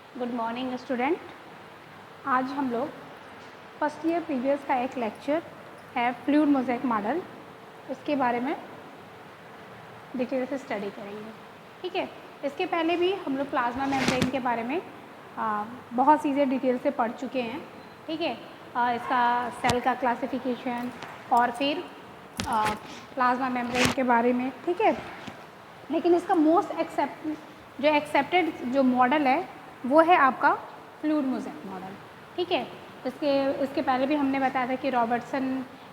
Good morning student. आज हम लोग फर्स्ट ईयर प्रीवियस का एक लेक्चर है फ्लूइड मोज़ेक मॉडल, उसके बारे में डिटेल से स्टडी करेंगे। ठीक है, इसके पहले भी हम लोग प्लाज्मा मेम्ब्रेन के बारे में बहुत चीज़ें डिटेल से पढ़ चुके हैं। ठीक है, इसका सेल का क्लासिफिकेशन और फिर प्लाज्मा मेम्ब्रेन के बारे में। ठीक है, लेकिन इसका मोस्ट एक्सेप्टेड जो मॉडल है वो है आपका फ्लूइड मोज़ेक मॉडल। ठीक है, इसके पहले भी हमने बताया था कि रॉबर्टसन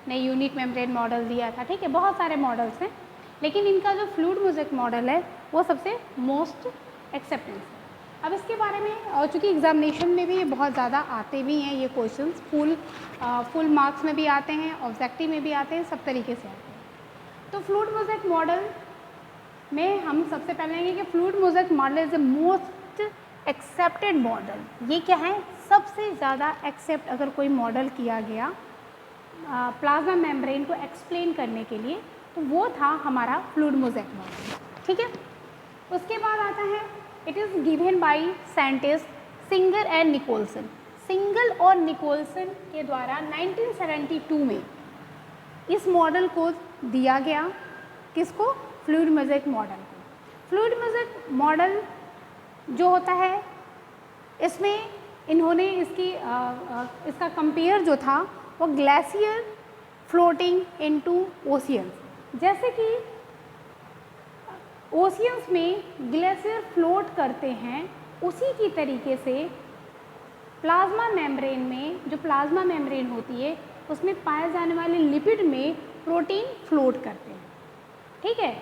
ने यूनिट मेम्ब्रेन मॉडल दिया था। ठीक है, बहुत सारे मॉडल्स हैं, लेकिन इनका जो फ्लूइड मोज़ेक मॉडल है वो सबसे मोस्ट एक्सेप्टेंस है। अब इसके बारे में, और चूँकि एग्जामिनेशन में भी ये बहुत ज़्यादा आते भी हैं ये क्वेश्चंस, फुल मार्क्स में भी आते हैं, ऑब्जेक्टिव में भी आते हैं, सब तरीके से आते हैं। तो फ्लूइड मोज़ेक मॉडल में हम सबसे पहले लेंगे कि fluid mosaic model is the most accepted model. ये क्या है, सबसे ज़्यादा एक्सेप्ट अगर कोई मॉडल किया गया प्लाज्मा मेम्ब्रेन को एक्सप्लेन करने के लिए, तो वो था हमारा फ्लूइड मोज़ेक मॉडल। ठीक है, उसके बाद आता है it is given by scientist Singer and Nicolson. Singer और निकोलसन के द्वारा 1972 में इस मॉडल को दिया गया। किसको? फ्लूइड मोज़ेक मॉडल को। फ्लूइड मोज़ेक मॉडल जो होता है, इसमें इन्होंने इसका कंपेयर जो था वो ग्लेशियर फ्लोटिंग इनटू ओशियंस। जैसे कि ओशियंस में ग्लेशियर फ्लोट करते हैं, उसी की तरीके से प्लाज्मा मेम्ब्रेन में, जो प्लाज्मा मेम्ब्रेन होती है उसमें पाए जाने वाले लिपिड में प्रोटीन फ्लोट करते हैं। ठीक है,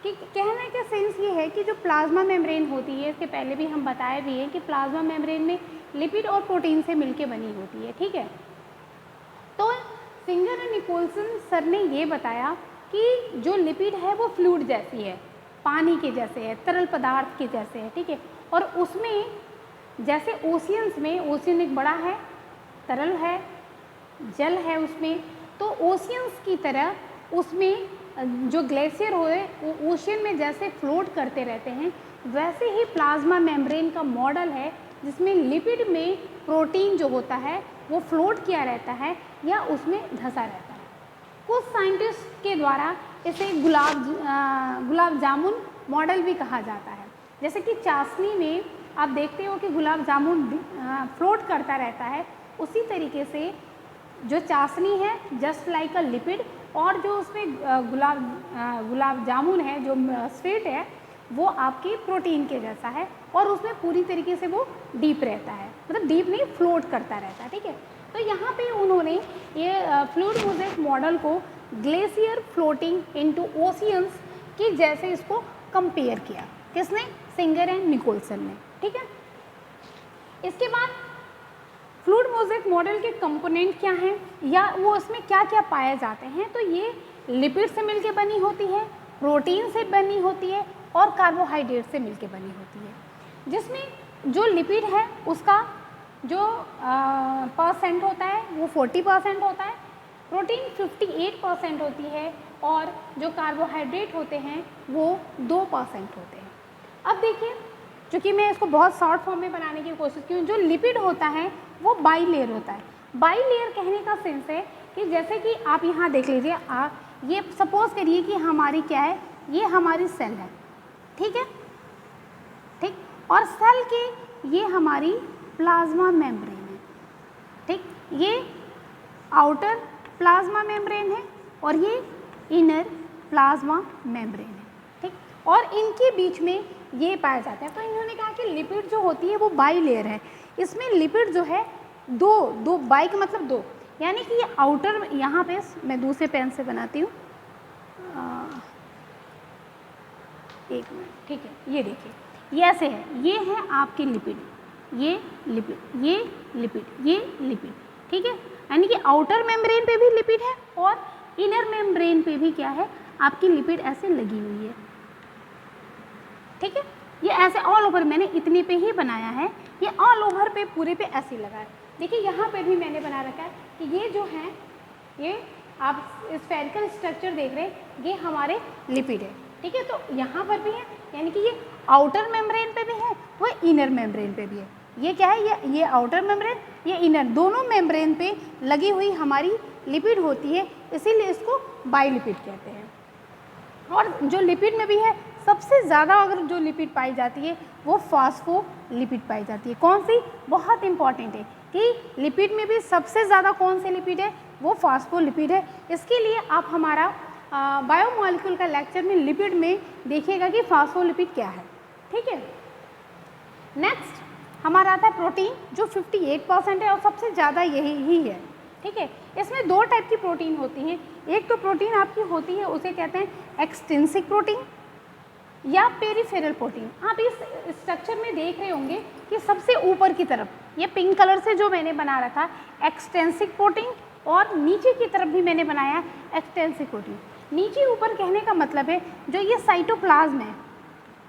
कि कहने का सेंस ये है कि जो प्लाज्मा मेम्ब्रेन होती है, इसके पहले भी हम बताए भी हैं कि प्लाज्मा मेम्ब्रेन में लिपिड और प्रोटीन से मिलके बनी होती है। ठीक है, तो सिंगर एंड निकोलसन सर ने ये बताया कि जो लिपिड है वो फ्लूइड जैसी है, पानी के जैसे है, तरल पदार्थ के जैसे है। ठीक है, और उसमें जैसे ओशियंस में, ओशियन एक बड़ा है, तरल है, जल है उसमें, तो ओशियंस की तरह उसमें जो ग्लेशियर हुए वो ओशियन में जैसे फ्लोट करते रहते हैं, वैसे ही प्लाज्मा मेम्ब्रेन का मॉडल है जिसमें लिपिड में प्रोटीन जो होता है वो फ्लोट किया रहता है या उसमें धंसा रहता है। कुछ साइंटिस्ट के द्वारा इसे गुलाब जामुन मॉडल भी कहा जाता है। जैसे कि चाशनी में आप देखते हो कि गुलाब जामुन फ्लोट करता रहता है, उसी तरीके से जो चाशनी है जस्ट लाइक अ लिपिड, और जो उसमें गुलाब जामुन है, जो स्वीट है, वो आपकी प्रोटीन के जैसा है और उसमें पूरी तरीके से वो डीप रहता है, मतलब डीप नहीं, फ्लोट करता रहता है। ठीक है, तो यहाँ पे उन्होंने ये फ्लूइड मोज़ेक मॉडल को ग्लेशियर फ्लोटिंग इनटू ओशियंस की जैसे इसको कंपेयर किया। किसने? सिंगर एंड निकोलसन ने। ठीक है, इसके बाद फ्लूइड मोज़ेक मॉडल के कंपोनेंट क्या हैं या वो उसमें क्या क्या पाए जाते हैं, तो ये लिपिड से मिलके बनी होती है, प्रोटीन से बनी होती है और कार्बोहाइड्रेट से मिलके बनी होती है। जिसमें जो लिपिड है उसका जो परसेंट होता है वो 40% होता है, प्रोटीन 58% होती है और जो कार्बोहाइड्रेट होते हैं वो 2% होते हैं। अब देखिए, चूँकि मैं इसको बहुत शॉर्ट फॉर्म में बनाने की कोशिश की हूँ, जो लिपिड होता है वो बाई लेयर होता है। बाई लेयर कहने का सेंस है कि जैसे कि आप यहाँ देख लीजिए, ये सपोज करिए कि हमारी क्या है, ये हमारी सेल है। ठीक है, ठीक, और सेल के ये हमारी प्लाज्मा मेम्ब्रेन है। ठीक, ये आउटर प्लाज्मा मेम्ब्रेन है और ये इनर प्लाज्मा मेम्ब्रेन है। ठीक, और इनके बीच में ये पाया जाता है। तो इन्होंने कहा कि लिपिड जो होती है वो बाई लेयर है। इसमें लिपिड जो है दो बाई का मतलब दो, यानी कि ये आउटर, यहाँ पे मैं दूसरे पेन से बनाती हूँ, एक मिनट। ठीक है, ये देखिए, ये ऐसे है, ये है आपकी लिपिड, ये लिपिड, ये लिपिड, ये लिपिड। ठीक है, यानी कि आउटर मेम्ब्रेन पे भी लिपिड है और इनर मेम्ब्रेन पे भी क्या है, आपकी लिपिड ऐसे लगी हुई है। ठीक है, ये ऐसे ऑल ओवर, मैंने इतने पे ही बनाया है, ये ऑल ओवर पे पूरे पे ऐसे लगा है। देखिए यहाँ पे भी मैंने बना रखा है कि ये जो है, ये आप स्फेरिकल स्ट्रक्चर देख रहे हैं, ये हमारे लिपिड है। ठीक है, तो यहाँ पर भी है, यानी कि ये आउटर मेम्ब्रेन पे भी है, वो इनर मेम्ब्रेन पे भी है। ये क्या है, ये आउटर मेम्ब्रेन, ये इनर, दोनों मेम्ब्रेन पे लगी हुई हमारी लिपिड होती है, इसीलिए इसको बाइलिपिड कहते हैं। और जो लिपिड में भी है, सबसे ज़्यादा अगर जो लिपिड पाई जाती है वो फॉस्फोलिपिड पाई जाती है। कौन सी, बहुत इंपॉर्टेंट है कि लिपिड में भी सबसे ज़्यादा कौन से लिपिड है, वो फॉस्फोलिपिड है। इसके लिए आप हमारा बायोमॉलिक्यूल का लेक्चर में लिपिड में देखिएगा कि फॉस्फोलिपिड क्या है, ठीक है। नेक्स्ट हमारा आता है प्रोटीन, जो 58% है और सबसे ज़्यादा यही ही है, ठीक है। इसमें दो टाइप की प्रोटीन होती हैं। एक तो प्रोटीन आपकी होती है, उसे कहते हैं एक्सट्रिंसिक प्रोटीन या पेरिफेरल प्रोटीन। आप इस स्ट्रक्चर में देख रहे होंगे कि सबसे ऊपर की तरफ ये पिंक कलर से जो मैंने बना रखा एक्सट्रिंसिक प्रोटीन, और नीचे की तरफ भी मैंने बनाया एक्सट्रिंसिक प्रोटीन। नीचे ऊपर कहने का मतलब है जो ये साइटोप्लाज्म है,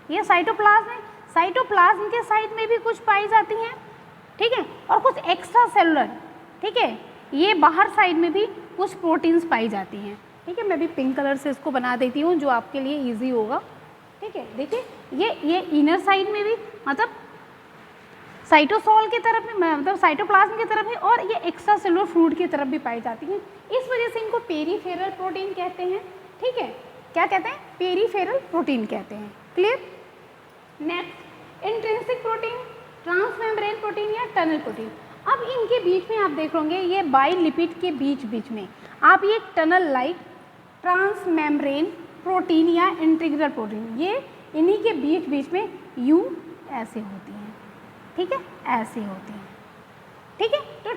ये साइटोप्लाज्म है, साइटोप्लाज्म के साइड में भी कुछ पाई जाती हैं, ठीक है, और कुछ एक्स्ट्रा सेलुलर, ठीक है, ये बाहर साइड में भी कुछ प्रोटीन्स पाई जाती हैं, ठीक है। मैं भी पिंक कलर से इसको बना देती हूँ जो आपके लिए इजी होगा, ठीक है। देखिए ये इनर साइड में भी, मतलब साइटोसोल की तरफ में, मतलब साइटोप्लाज्म की तरफ है, और ये एक्स्ट्रा सेलुलर फ्लूइड की तरफ भी पाई जाती हैं। इस वजह से इनको पेरीफेरल प्रोटीन कहते हैं, ठीक है। क्या कहते हैं, पेरीफेरल प्रोटीन कहते हैं। Clear. Next intrinsic protein, transmembrane protein या टनल प्रोटीन। अब इनके बीच में आप देख होंगे ये बाइलिपिड के बीच में आप ये टनल लाइक ट्रांसमेम्ब्रेन प्रोटीन या इंटीग्रल प्रोटीन, ये इन्हीं के बीच में यूं ऐसे होती हैं, ठीक है, ऐसे होती हैं, ठीक है। तो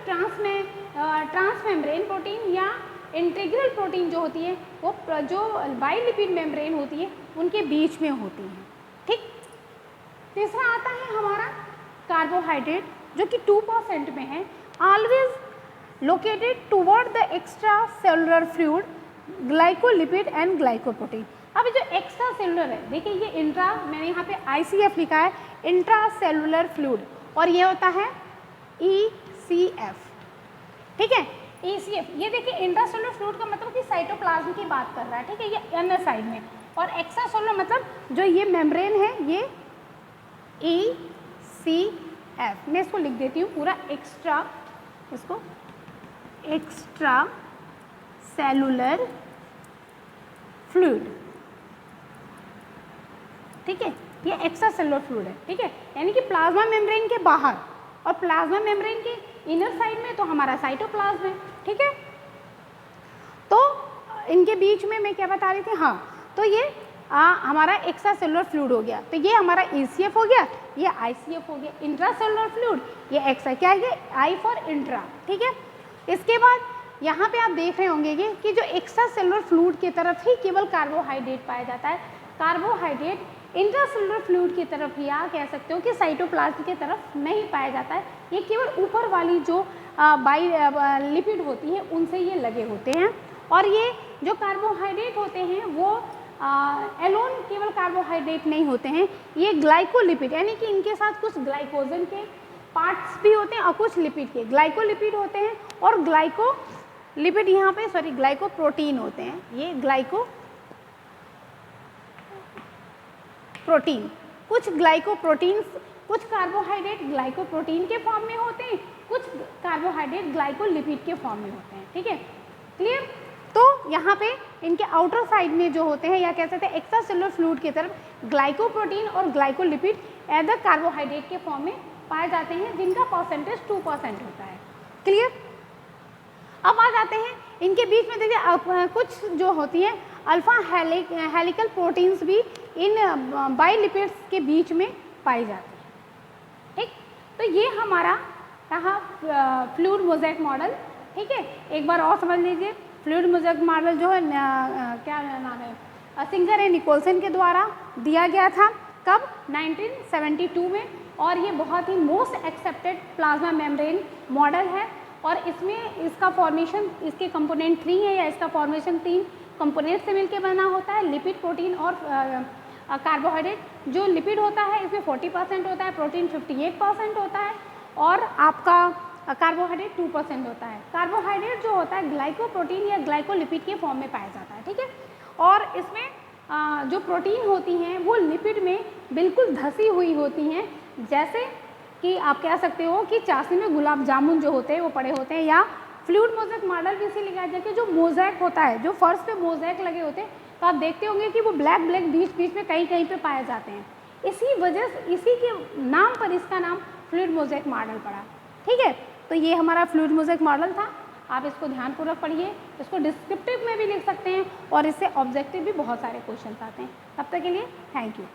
ट्रांसमेम्ब्रेन प्रोटीन या इंटीग्रल प्रोटीन जो होती है वो जो बाइलिपिड मेम्ब्रेन होती है उनके बीच में होती हैं, ठीक। तीसरा आता है हमारा कार्बोहाइड्रेट, जो कि 2% में है, always located toward the extra cellular fluid, glycolipid and glycoprotein. अब जो एक्स्ट्रा सेलुलर है, देखिए ये इंट्रा, मैंने यहाँ पे ICF लिखा है, इंट्रा सेलुलर फ्लूइड, और ये होता है ECF, ठीक है, ECF। ये देखिए इंट्रा सेलुलर फ्लूइड का मतलब कि साइटोप्लाज्म की बात कर रहा है, ठीक है, ये अन्य साइड में, और एक्स्ट्रा सेलुलर मतलब जो ये मेम्ब्रेन है ये ECF। मैं इसको लिख देती हूँ पूरा, एक्स्ट्रा, इसको एक्स्ट्रा सेलुलर फ्लूइड, ठीक है, ये एक्स्ट्रा सेलुलर फ्लूइड है, ठीक है, यानी कि प्लाज्मा मेम्ब्रेन के बाहर और प्लाज्मा मेम्ब्रेन के इनर साइड में तो हमारा साइटोप्लाज्म है, ठीक है। तो इनके बीच में मैं क्या बता रही थी, हाँ, तो ये हमारा एक्स्ट्रा सेलुलर फ्लूइड हो गया, तो ये हमारा ECF हो गया, ये ICF हो गया, इंट्रा सेलुलर फ्लूइड, ये एक्स्ट्रा, क्या है, I फॉर इंट्रा, ठीक है। इसके बाद यहाँ पे आप देख रहे होंगे कि जो एक्स्ट्रा सेलुलर फ्लूइड की तरफ ही केवल कार्बोहाइड्रेट पाया जाता है, कार्बोहाइड्रेट इंट्रा सेलुलर फ्लूइड की तरफ, या कह सकते हो कि साइटोप्लाज्म की तरफ नहीं पाया जाता है, ये केवल ऊपर वाली जो लिपिड होती है उनसे ये लगे होते हैं। और ये जो कार्बोहाइड्रेट होते हैं वो एलोन केवल कार्बोहाइड्रेट नहीं होते हैं, ये ग्लाइकोलिपिड, यानी कि इनके साथ कुछ ग्लाइकोजन के पार्ट्स भी होते हैं और कुछ लिपिड के, ग्लाइकोलिपिड होते हैं, और ग्लाइकोलिपिड यहाँ पे सॉरी ग्लाइकोप्रोटीन होते हैं, ये ग्लाइकोप्रोटीन, कुछ ग्लाइकोप्रोटीन्स, कुछ कार्बोहाइड्रेट ग्लाइकोप्रोटीन के फॉर्म में होते हैं, कुछ कार्बोहाइड्रेट ग्लाइकोलिपिड के फॉर्म में होते हैं, ठीक है, क्लियर। तो यहाँ पे इनके आउटर साइड में जो होते हैं, या कह सकते हैं एक्स्ट्रा सेलुलर फ्लूइड की तरफ ग्लाइकोप्रोटीन और ग्लाइकोलिपिड एज अ कार्बोहाइड्रेट के फॉर्म में पाए जाते हैं, जिनका परसेंटेज 2% होता है, क्लियर। अब आ जाते हैं इनके बीच में, देखिए कुछ जो होती हैं अल्फा हेलिकल प्रोटीन्स भी इन बाइलिपिड्स के बीच में पाई जाती है, ठीक। तो ये हमारा रहा फ्लूइड मोज़ेक मॉडल, ठीक है। एक बार और समझ लीजिए, फ्लूइड मोज़ेक मॉडल जो है क्या नाम है, सिंगर एंड निकोलसन के द्वारा दिया गया था, कब, 1972 में, और ये बहुत ही most accepted plasma membrane model है, और इसमें इसका फॉर्मेशन, इसके कंपोनेंट 3 है, या इसका फॉर्मेशन 3 कंपोनेंट से मिलकर बना होता है, लिपिड, प्रोटीन और कार्बोहाइड्रेट। जो लिपिड होता है इसमें 40% होता है, प्रोटीन 58% होता है, और आपका कार्बोहाइड्रेट 2% होता है। कार्बोहाइड्रेट जो होता है ग्लाइकोप्रोटीन या ग्लाइकोलिपिड के फॉर्म में पाया जाता है, ठीक है। और इसमें जो प्रोटीन होती हैं वो लिपिड में बिल्कुल धसी हुई होती हैं, जैसे कि आप कह सकते हो कि चाशनी में गुलाब जामुन जो होते हैं वो पड़े होते हैं, या फ्लूइड मोज़ेक मॉडल भी इसीलिए कहा जाए कि जो मोज़ेक होता है, जो फर्श पे मोज़ेक लगे होते हैं, तो आप देखते होंगे कि वो ब्लैक ब्लैक बीच बीच में कहीं कहीं पे पाए जाते हैं। इसी वजह से, इसी के नाम पर इसका नाम फ्लूइड मोज़ेक मॉडल पड़ा। ठीक है, तो ये हमारा फ्लूइड मोज़ेक मॉडल था। आप इसको ध्यानपूर्वक पढ़िए, इसको डिस्क्रिप्टिव में भी लिख सकते हैं और इससे ऑब्जेक्टिव भी बहुत सारे क्वेश्चन आते हैं। तब तक के लिए थैंक यू।